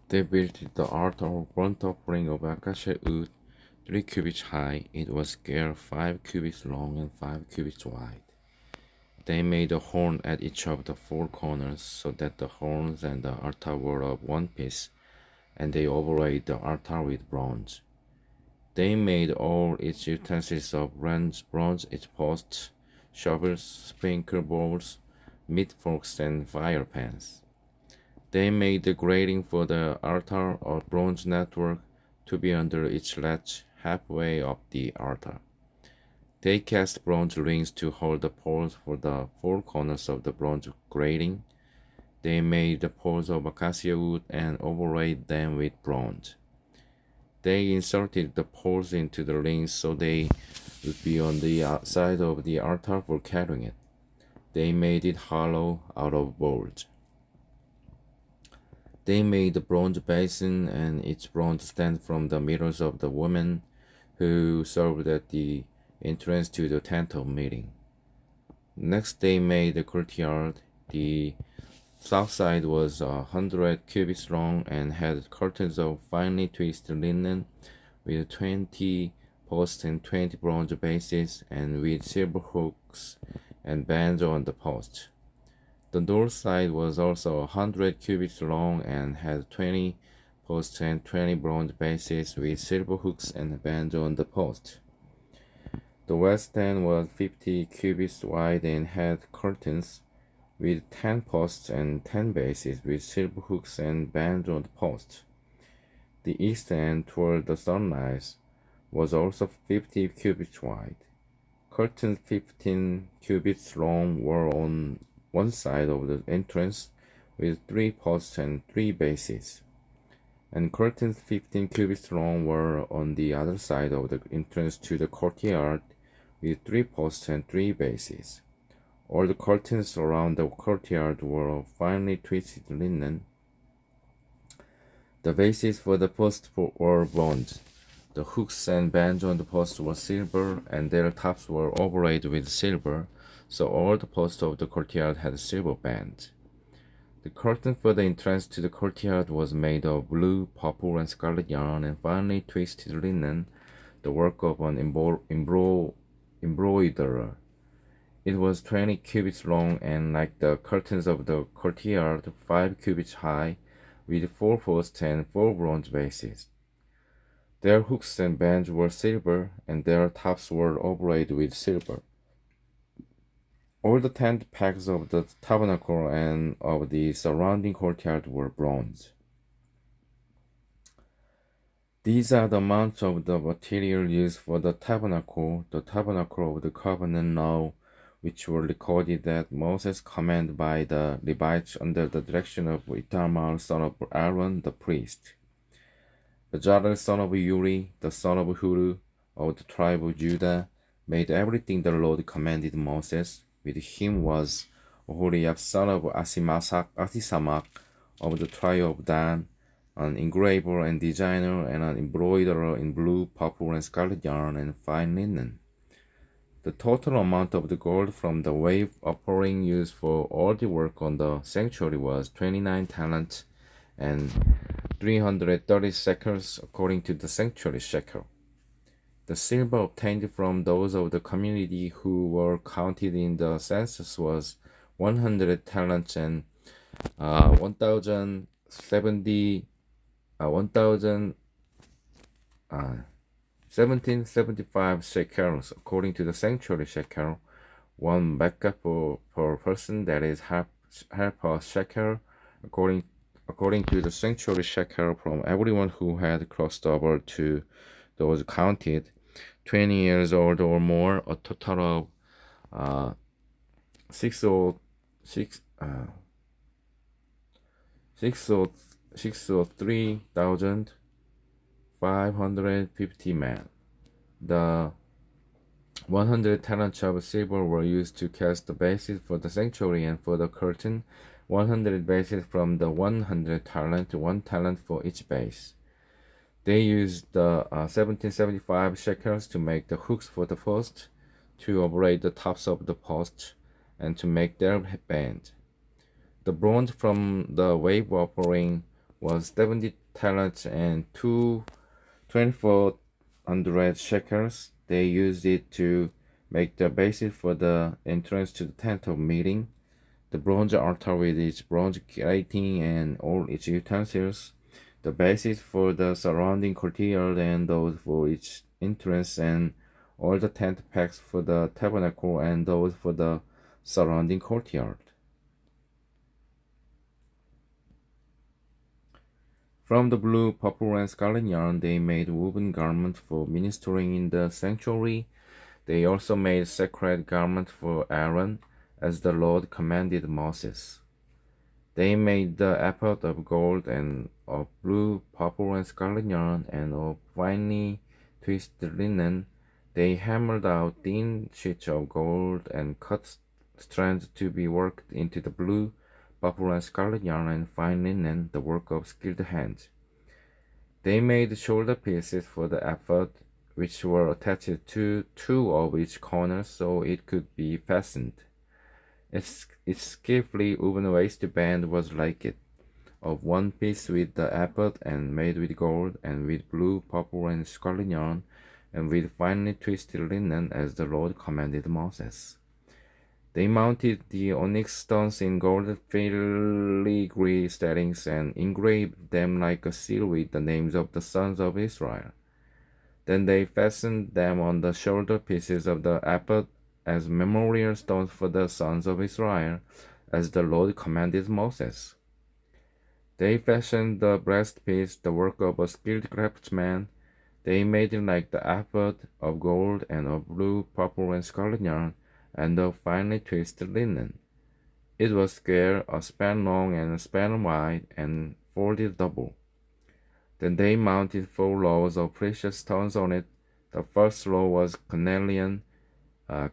They built the altar of burnt offering of acacia wood, 3 cubits high. It was square, 5 cubits long and 5 cubits wide. They made a horn at each of the 4 corners, so that the horns and the altar were of one piece, and they overlaid the altar with bronze. They made all its utensils of bronze, its posts, shovels, sprinkle bowls, meat forks, and fire pans. They made the grating for the altar of bronze network to be under each latch halfway up the altar. They cast bronze rings to hold the poles for the 4 corners of the bronze grating. They made the poles of acacia wood and overlaid them with bronze. They inserted the poles into the rings so they would be on the outside of the altar for carrying it. They made it hollow out of boards. They made the bronze basin and its bronze stand from the mirrors of the women who served at the entrance to the tent of meeting. Next they made the courtyard. The south side was 100 cubits long and had curtains of finely twisted linen with 20 posts and 20 bronze bases and with silver hooks and bands on the posts. The north side was also 100 cubits long and had 20 posts and 20 bronze bases with silver hooks and bands on the posts. The west end was 50 cubits wide and had curtains with 10 posts and 10 bases with silver hooks and bands on the posts. The east end toward the sunrise was also 50 cubits wide. Curtains 15 cubits long were on one side of the entrance with 3 posts and 3 bases, and curtains 15 cubits long were on the other side of the entrance to the courtyard with 3 posts and 3 bases. All the curtains around the courtyard were of finely twisted linen. The bases for the posts were bronze. The hooks and bands on the posts were silver, and their tops were overlaid with silver, so all the posts of the courtyard had silver bands. The curtain for the entrance to the courtyard was made of blue, purple, and scarlet yarn and finely twisted linen, the work of an embroiderer. It was 20 cubits long and, like the curtains of the courtyard, 5 cubits high, with 4 posts and 4 bronze bases. Their hooks and bands were silver, and their tops were overlaid with silver. All the tent pegs of the tabernacle and of the surrounding courtyard were bronze. These are the amounts of the material used for the tabernacle of the covenant law, which were recorded at Moses' command by the Levites under the direction of Itamar son of Aaron the priest. Bezalel son of Uri, the son of Huru, of the tribe of Judah, made everything the Lord commanded Moses. With him was Oholiab son of Ahisamach, of the tribe of Dan, an engraver and designer and an embroiderer in blue, purple, and scarlet yarn and fine linen. The total amount of the gold from the wave offering used for all the work on the sanctuary was 29 talents and 330 shekels according to the sanctuary shekel. The silver obtained from those of the community who were counted in the census was 100 talents and 1775 shekels according to the sanctuary shekel, 1 mecca per person, that is half a shekel according to the sanctuary shekel from everyone who had crossed over to those counted 20 years old or more, a total of 603,550 men. The 100 talents of silver were used to cast the bases for the sanctuary and for the curtain, 100 bases from the 100 talent, 1 talent for each base. They used the 1775 shekels to make the hooks for the posts, to overlay the tops of the posts, and to make their band. The bronze from the wave offering was 70 talents and 2,400 shekels. They used it to make the basis for the entrance to the tent of meeting, the bronze altar with its bronze grating and all its utensils, the basis for the surrounding courtyard and those for its entrance, and all the tent pegs for the tabernacle and those for the surrounding courtyard. From the blue, purple, and scarlet yarn, they made woven garments for ministering in the sanctuary. They also made sacred garments for Aaron, as the Lord commanded Moses. They made the ephod of gold and of blue, purple, and scarlet yarn, and of finely twisted linen. They hammered out thin sheets of gold and cut strands to be worked into the blue, purple, and scarlet yarn and fine linen, the work of skilled hands. They made shoulder pieces for the ephod, which were attached to two of each corner so it could be fastened. Its skillfully woven waistband was like it, of one piece with the ephod and made with gold and with blue, purple, and scarlet yarn, and with finely twisted linen, as the Lord commanded Moses. They mounted the onyx stones in gold filigree settings and engraved them like a seal with the names of the sons of Israel. Then they fastened them on the shoulder pieces of the ephod as memorial stones for the sons of Israel, as the Lord commanded Moses. They fashioned the breastpiece, the work of a skilled craftsman. They made it like the ephod, of gold and of blue, purple, and scarlet yarn, and of finely twisted linen. It was square, a span long and a span wide, and folded double. Then they mounted 4 rows of precious stones on it. The first row was cornelian,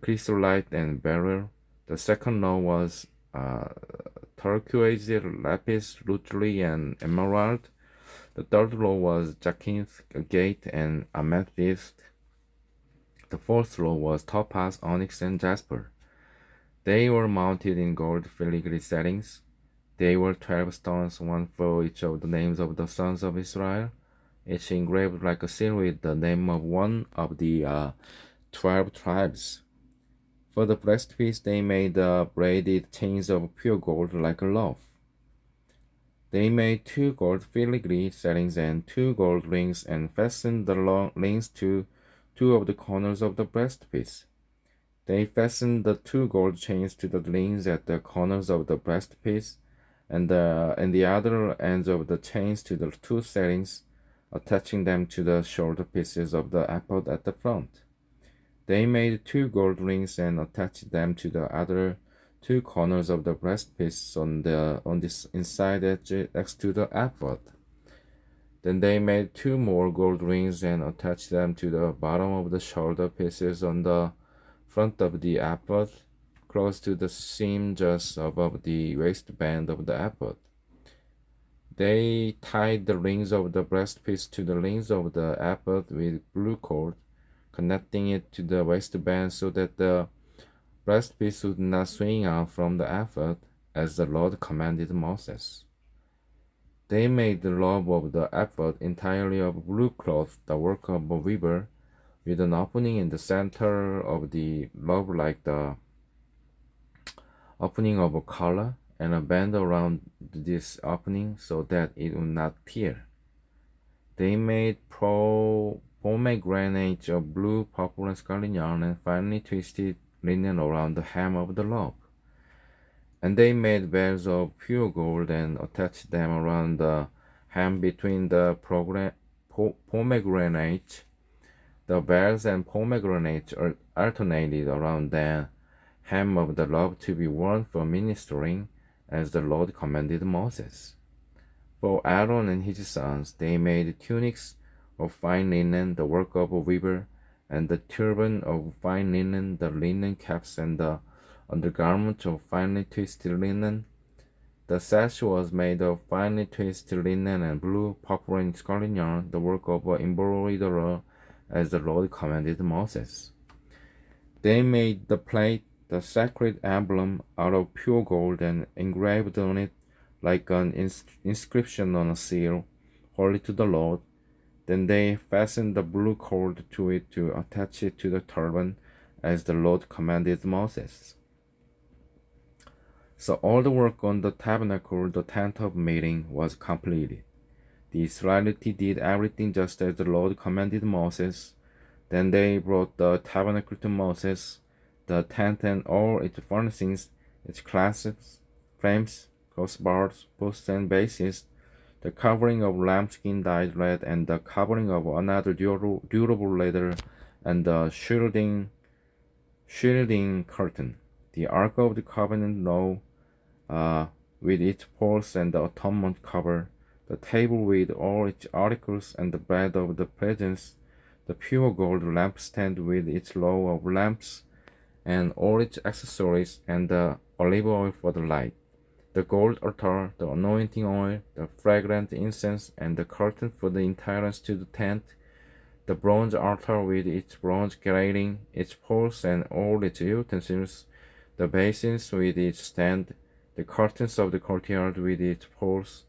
chrysolite, and beryl. The second row was turquoise, lapis lazuli, and emerald. The third row was jacinth, agate, and amethyst. The fourth row was topaz, onyx, and jasper. They were mounted in gold filigree settings. They were 12 stones, one for each of the names of the sons of Israel, each engraved like a seal with the name of one of the 12 tribes. For the breastpiece, they made braided chains of pure gold like a loaf. They made 2 gold filigree settings and 2 gold rings, and fastened the long rings to 2 of the corners of the breastpiece. They fastened the 2 gold chains to the rings at the corners of the breastpiece, and the other ends of the chains to the 2 settings, attaching them to the shoulder pieces of the ephod at the front. They made 2 gold rings and attached them to the other 2 corners of the breastpiece on this inside edge next to the ephod. Then they made 2 more gold rings and attached them to the bottom of the shoulder pieces on the front of the ephod, close to the seam just above the waistband of the ephod. They tied the rings of the breastpiece to the rings of the ephod with blue cord, connecting it to the waistband so that the breastpiece would not swing out from the ephod, as the Lord commanded Moses. They made the lobe of the ephod entirely of blue cloth, the work of a weaver, with an opening in the center of the lobe like the opening of a collar, and a band around this opening so that it would not tear. They made pomegranates of blue, purple, and scarlet yarn, and finely twisted linen around the hem of the lobe. And they made bells of pure gold and attached them around the hem between the pomegranates. The bells and pomegranates alternated around the hem of the lobe to be worn for ministering, as the Lord commanded Moses. For Aaron and his sons, they made tunics of fine linen, the work of a weaver, and the turban of fine linen, the linen caps, and the undergarment of finely twisted linen. The sash was made of finely twisted linen and blue, purple, and scarlet yarn, the work of an embroiderer, as the Lord commanded Moses. They made the plate, the sacred emblem, out of pure gold, and engraved on it like an inscription on a seal, holy to the Lord. Then they fastened the blue cord to it to attach it to the turban, as the Lord commanded Moses. So all the work on the tabernacle, the tent of meeting, was completed. The Israelites did everything just as the Lord commanded Moses. Then they brought the tabernacle to Moses, the tent and all its furnishings, its clasps, frames, crossbars, posts, and bases, the covering of lambskin dyed red, and the covering of another durable leather, and the shielding curtain, the Ark of the Covenant law, with its poles and the atonement cover, the table with all its articles, and the bread of the presence, the pure gold lampstand with its row of lamps, and all its accessories, and the olive oil for the light, the gold altar, the anointing oil, the fragrant incense, and the curtain for the entrance to the tent, the bronze altar with its bronze grating, its poles and all its utensils, the basins with its stand, the curtains of the courtyard with its posts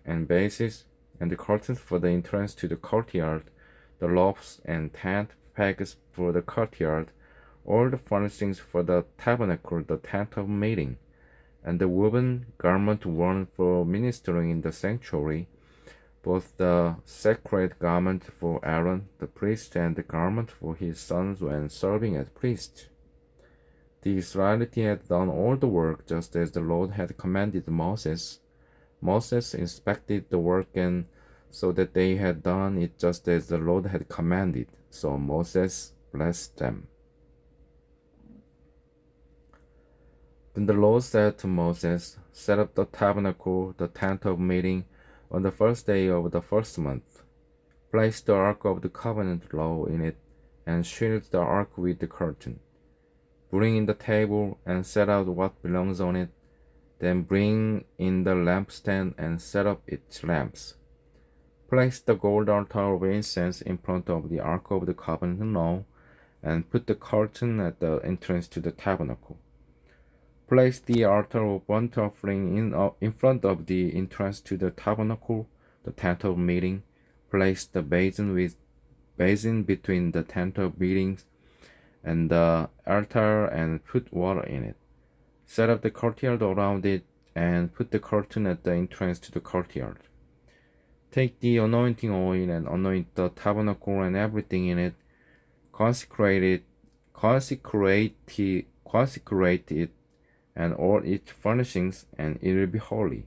and bases, and the curtains for the entrance to the courtyard, the lofts and tent pegs for the courtyard, all the furnishings for the tabernacle, the tent of meeting, and the woven garment worn for ministering in the sanctuary, both the sacred garment for Aaron the priest and the garment for his sons when serving as priests. The Israelites had done all the work just as the Lord had commanded Moses. Moses inspected the work and saw that they had done it just as the Lord had commanded. So Moses blessed them. Then the Lord said to Moses, "Set up the tabernacle, the tent of meeting, on the first day of the first month. Place the ark of the covenant law in it, and shield the ark with the curtain. Bring in the table and set out what belongs on it. Then bring in the lampstand and set up its lamps. Place the gold altar of incense in front of the ark of the covenant law, and put the curtain at the entrance to the tabernacle. Place the altar of burnt offering in front of the entrance to the tabernacle, the tent of meeting. Place the basin between the tent of meeting and the altar, and put water in it. Set up the courtyard around it, and put the curtain at the entrance to the courtyard. Take the anointing oil and anoint the tabernacle and everything in it. Consecrate it and all its furnishings, and it will be holy.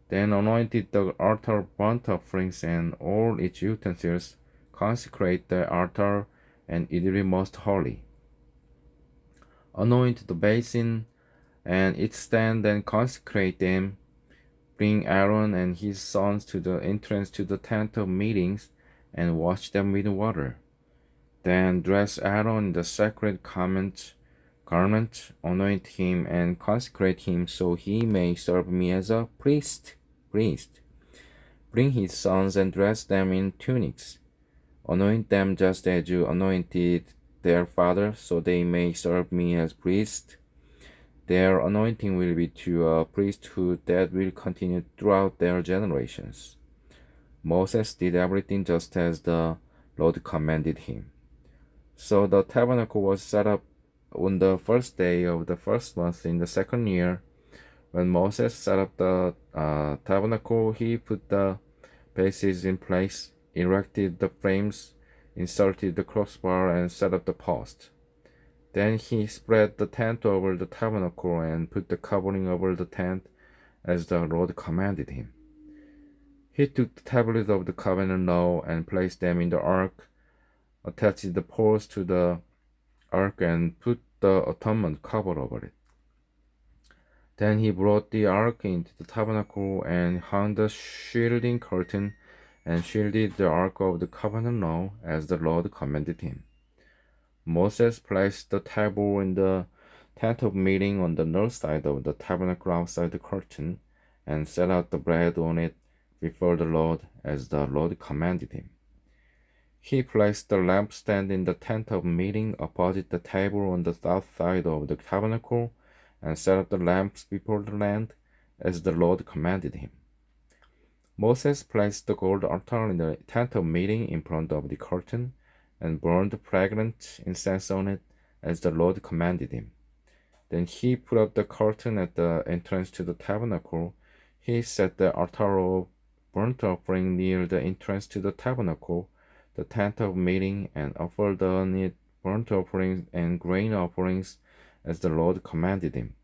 Then anoint the altar of burnt offerings and all its utensils. Consecrate the altar, and it will be most holy. Anoint the basin and its stand, and consecrate them. Bring Aaron and his sons to the entrance to the tent of meetings, and wash them with water. Then dress Aaron in the sacred garment, anoint him and consecrate him, so he may serve me as a priest. Bring his sons and dress them in tunics. Anoint them just as you anointed their father, so they may serve me as priests. Their anointing will be to a priesthood that will continue throughout their generations." Moses did everything just as the Lord commanded him. So the tabernacle was set up on the first day of the first month in the second year. When Moses set up the tabernacle, he put the bases in place, erected the frames, inserted the crossbar, and set up the post. Then he spread the tent over the tabernacle and put the covering over the tent as the Lord commanded him. He took the tablets of the covenant law and placed them in the ark, attached the poles to the ark, and put the atonement cover over it. Then he brought the ark into the tabernacle and hung the shielding curtain and shielded the ark of the covenant law as the Lord commanded him. Moses placed the table in the tent of meeting on the north side of the tabernacle outside the curtain, and set out the bread on it before the Lord as the Lord commanded him. He placed the lampstand in the tent of meeting opposite the table on the south side of the tabernacle, and set up the lamps before the land, as the Lord commanded him. Moses placed the gold altar in the tent of meeting in front of the curtain and burned fragrant incense on it as the Lord commanded him. Then he put up the curtain at the entrance to the tabernacle. He set the altar of burnt offering near the entrance to the tabernacle, the tent of meeting, and offered on it burnt offerings and grain offerings as the Lord commanded him.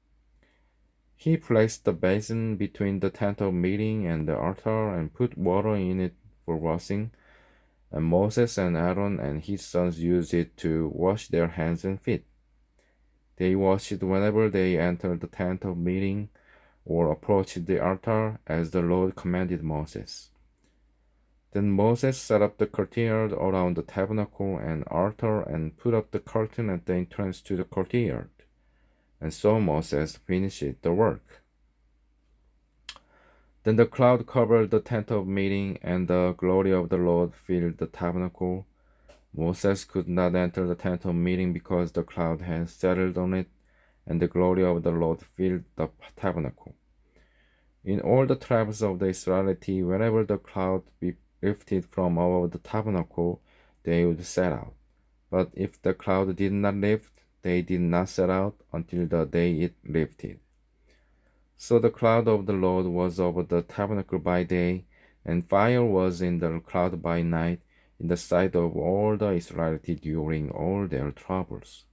He placed the basin between the tent of meeting and the altar and put water in it for washing, and Moses and Aaron and his sons used it to wash their hands and feet. They washed it whenever they entered the tent of meeting or approached the altar, as the Lord commanded Moses. Then Moses set up the courtyard around the tabernacle and altar and put up the curtain at the entrance to the courtyard. And so Moses finished the work. Then the cloud covered the tent of meeting, and the glory of the Lord filled the tabernacle. Moses could not enter the tent of meeting because the cloud had settled on it, and the glory of the Lord filled the tabernacle. In all the tribes of the Israelite, whenever the cloud be lifted from above the tabernacle, they would set out. But if the cloud did not lift, they did not set out until the day it lifted. So the cloud of the Lord was over the tabernacle by day, and fire was in the cloud by night, in the sight of all the Israelites during all their troubles.